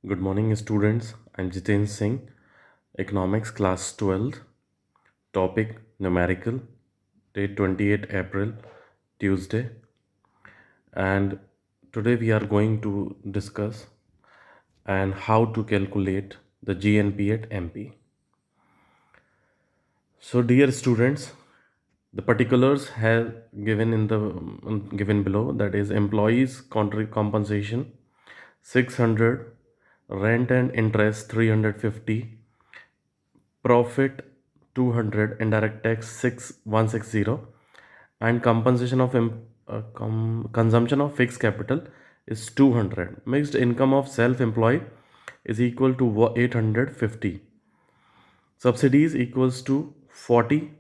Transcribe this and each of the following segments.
Good morning, students. I'm Jiten Singh, Economics Class 12, topic numerical, date 28 April, Tuesday. And today we are going to discuss and how to calculate the GNP at MP. So, dear students, the particulars have given in the given below, that is employees compensation 600, rent and interest 350, profit 200, indirect tax 6160, and compensation of consumption of fixed capital is 200. Mixed income of self-employed is equal to 850. Subsidies equals to 40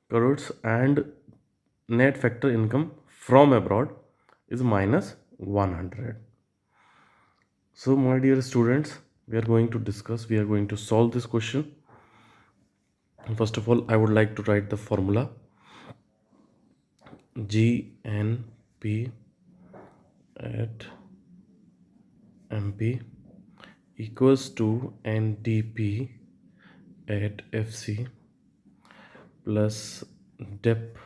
crores, and net factor income from abroad is minus 100. So my dear students, we are going to solve this question. First of all, I would like to write the formula. GNP at MP equals to NDP at FC plus DEP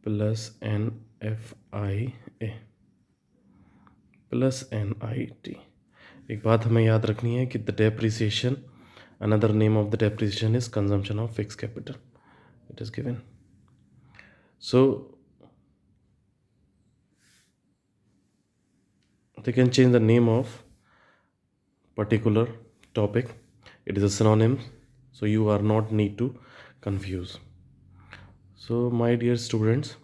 plus NFIA plus NIT. एक बात हमें याद रखनी है कि the depreciation, another name of the depreciation is consumption of fixed capital. It is given. So they can change the name of particular topic. It is a synonym, so you are not need to confuse. So my dear students,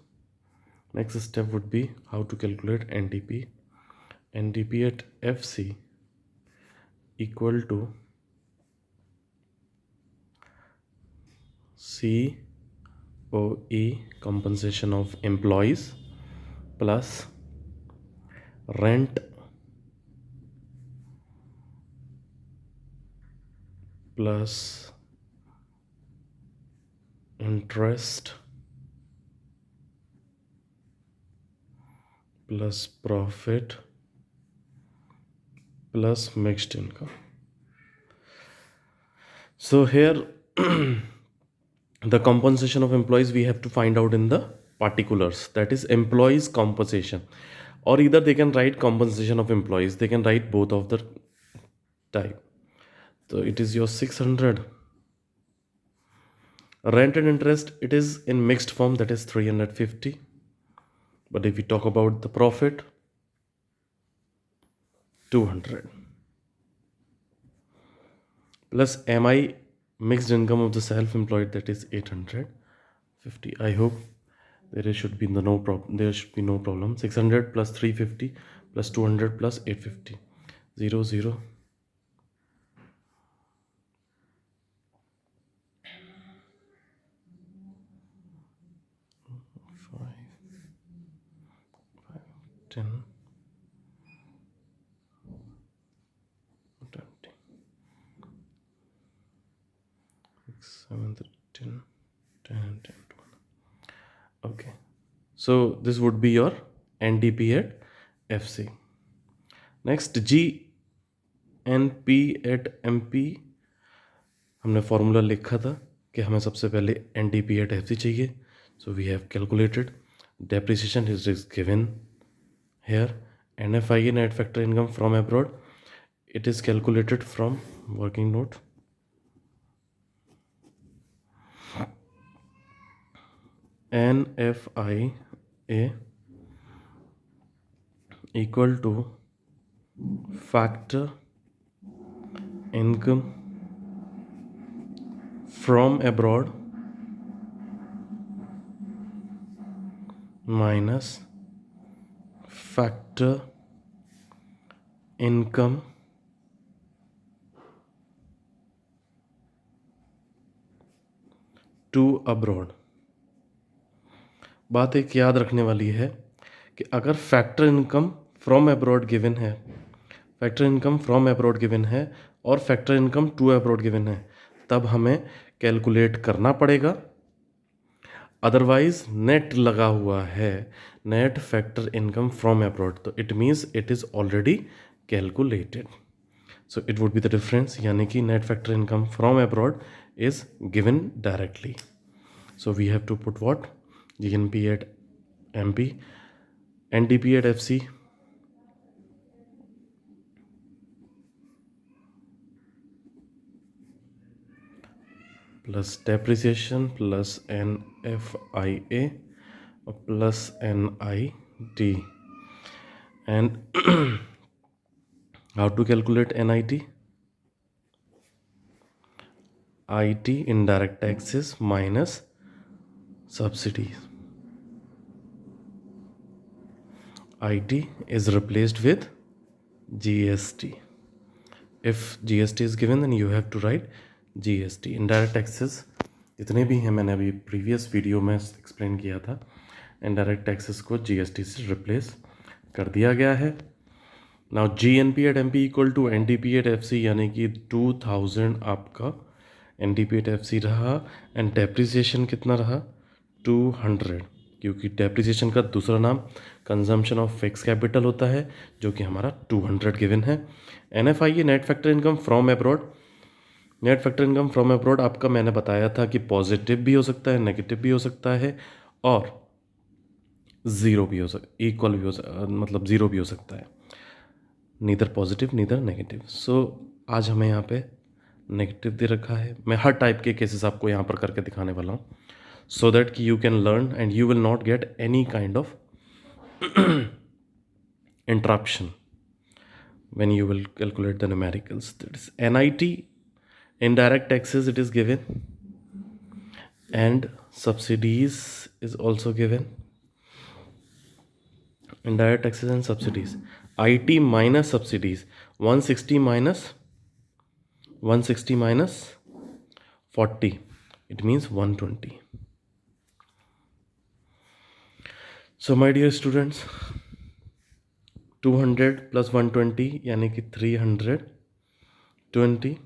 next step would be how to calculate NDP. NDP at FC equal to COE, compensation of employees, plus rent plus interest plus profit plus mixed income. So here the compensation of employees we have to find out in the particulars, that is employees compensation, or either they can write compensation of employees, they can write both of the type. So it is your 600. Rent and interest, it is in mixed form, that is 350. But if we talk about the profit, 200 plus MI, mixed income of the self-employed, that is 850. I hope there should be no problem. 600 plus 350 plus 200 plus 850, 0 0. 5 5 10 20 6 7 10 10 10 12. Okay, so this would be your NDP at FC. Next, GNP at MP, हमने formula लिखा था कि हमें सबसे पहले NDP at FC चाहिए. So we have calculated. Depreciation is given here. NFIA, net factor income from abroad, it is calculated from working note. NFIA equal to factor income from abroad minus factor income to abroad. बात एक याद रखने वाली है कि अगर factor income from abroad given है, factor income from abroad given है और factor income to abroad given है, तब हमें कैलकुलेट करना पड़ेगा. अदरवाइज नेट लगा हुआ है, net factor income from abroad, तो it means it is already calculated. So it would be the difference, यानी कि net factor income from abroad is given directly. So we have to put what? GNP at MP, NDP at FC, plus depreciation plus NFIA plus NIT. And how to calculate NIT? IT, indirect taxes minus subsidies. IT is replaced with GST. If GST is given, then you have to write GST. Indirect taxes जितने भी हैं, मैंने अभी previous video में explain किया था, indirect taxes को GST से रिप्लेस कर दिया गया है. Now GNP at MP equal to NDP at FC, यानी कि 2000 आपका NDP एट FC रहा, एंड डेप्रिसिएशन कितना रहा? 200, क्योंकि डेप्रिसिएशन का दूसरा नाम कंजम्पशन ऑफ फिक्स कैपिटल होता है, जो कि हमारा 200 गिवन है. NFI net factor income from abroad. Net factor income from abroad आपका मैंने बताया था कि पॉजिटिव भी हो सकता है, नेगेटिव भी हो सकता है, और ज़ीरो भी हो सकता, इक्वल भी हो मतलब ज़ीरो भी हो सकता है. Neither positive neither negative. So आज हमें यहाँ पे नेगेटिव दे रखा है. मैं हर टाइप के केसेस आपको यहाँ पर करके दिखाने वाला हूँ, so that you can learn and you will not get any kind of interruption when you will calculate the numericals. That is NIT, indirect taxes, it is given, and subsidies is also given. Indirect taxes and subsidies. IT minus subsidies, 160 minus 40, it means 120. So my dear students, 200 plus 120 यानी कि 320,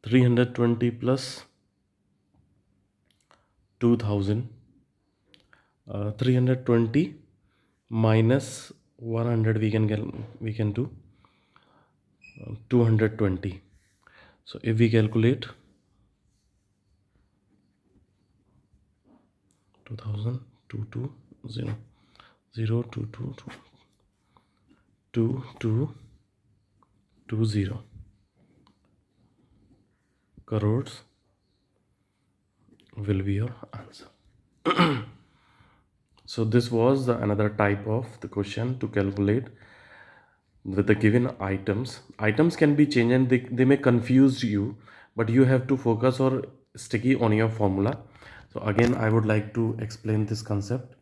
320 plus 2000, 320 minus 100, we can do 220. So if we calculate 2000, 22, 0, 0, 2, 2, 2, 2, 2, 0 crores will be your answer. So this was the another type of the question to calculate with the given items. Items can be changed and they may confuse you, but you have to focus or sticky on your formula. So again I would like to explain this concept.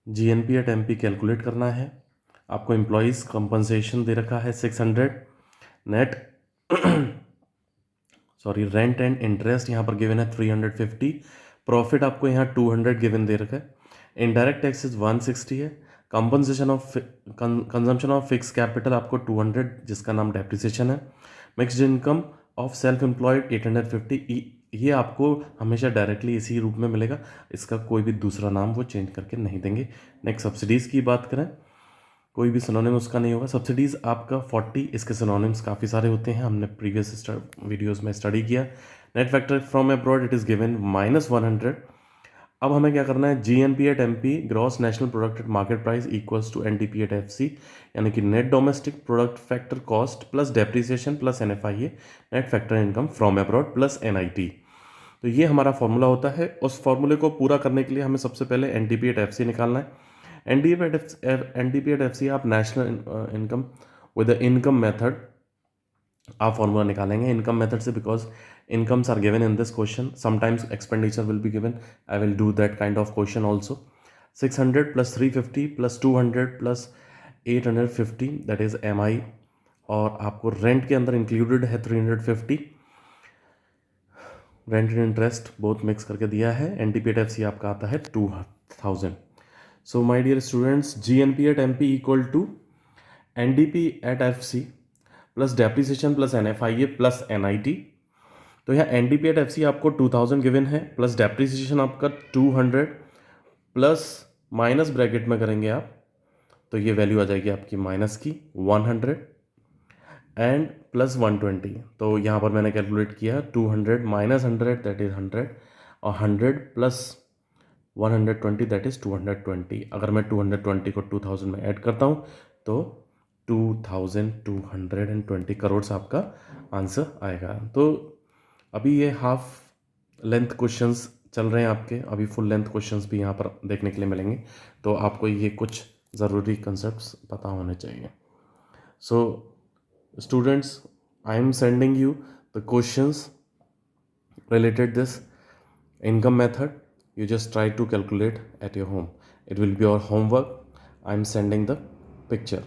GNP at MP calculate करना है. आपको employees compensation दे रखा है 600, net sorry rent and interest यहाँ पर given है 350, profit आपको यहाँ 200 गिवन दे रखा है, इनडायरेक्ट टैक्सेस 160 है, compensation of consumption of fix capital आपको 200 जिसका नाम डेप्रिसिएशन है, mixed income of self employed 850, ये आपको हमेशा डायरेक्टली इसी रूप में मिलेगा, इसका कोई भी दूसरा नाम वो चेंज करके नहीं देंगे. नेक्स्ट सब्सिडीज़ की बात करें, कोई भी सिनोनिम उसका नहीं होगा. सब्सिडीज़ आपका 40, इसके सिनोनिम्स काफ़ी सारे होते हैं, हमने प्रीवियस वीडियोस में स्टडी किया. Net factor from abroad it is given -100. अब हमें क्या करना है? GNP at MP, gross national product at market price equals to NDP at FC, यानी कि net domestic product factor cost plus depreciation plus NFIA, net factor income from abroad plus NIT. तो ये हमारा फॉर्मूला होता है. उस फॉर्मूले को पूरा करने के लिए हमें सबसे पहले NDP एट FC निकालना है. NDP एट FC आप national income with the income method आप फॉर्मूला निकालेंगे इनकम मेथड से, because incomes are given in this question. Sometimes expenditure will be given. I will do that kind of question also. 600 plus 350 plus 200 plus 850, that is MI, और आपको rent के अंदर included है 350, rent and interest both mix करके दिया है. NDP at FC आपका आता है 2000. So my dear students, GNP at MP equal to NDP at FC plus depreciation plus NFIA plus NIT. तो यहाँ NDP एट FC आपको 2000 गिवन है, प्लस डेप्रिसिएशन आपका 200, प्लस माइनस ब्रैकेट में करेंगे आप तो ये वैल्यू आ जाएगी आपकी माइनस की 100 एंड प्लस 120। तो यहाँ पर मैंने कैलकुलेट किया 200 माइनस 100 दैट इज़ 100 और 100 प्लस 120 दैट इज़ 220। अगर मैं 220 को 2000 में ऐड करता हूँ तो 2220 करोड़ आपका आंसर आएगा। तो अभी ये हाफ लेंथ क्वेश्चंस चल रहे हैं आपके, अभी फुल लेंथ क्वेश्चंस भी यहाँ पर देखने के लिए मिलेंगे, तो आपको ये कुछ ज़रूरी कंसेप्ट्स पता होने चाहिए। सो students, I am sending you the questions related this income method. You just try to calculate at your home. It will be your homework. I am sending the picture.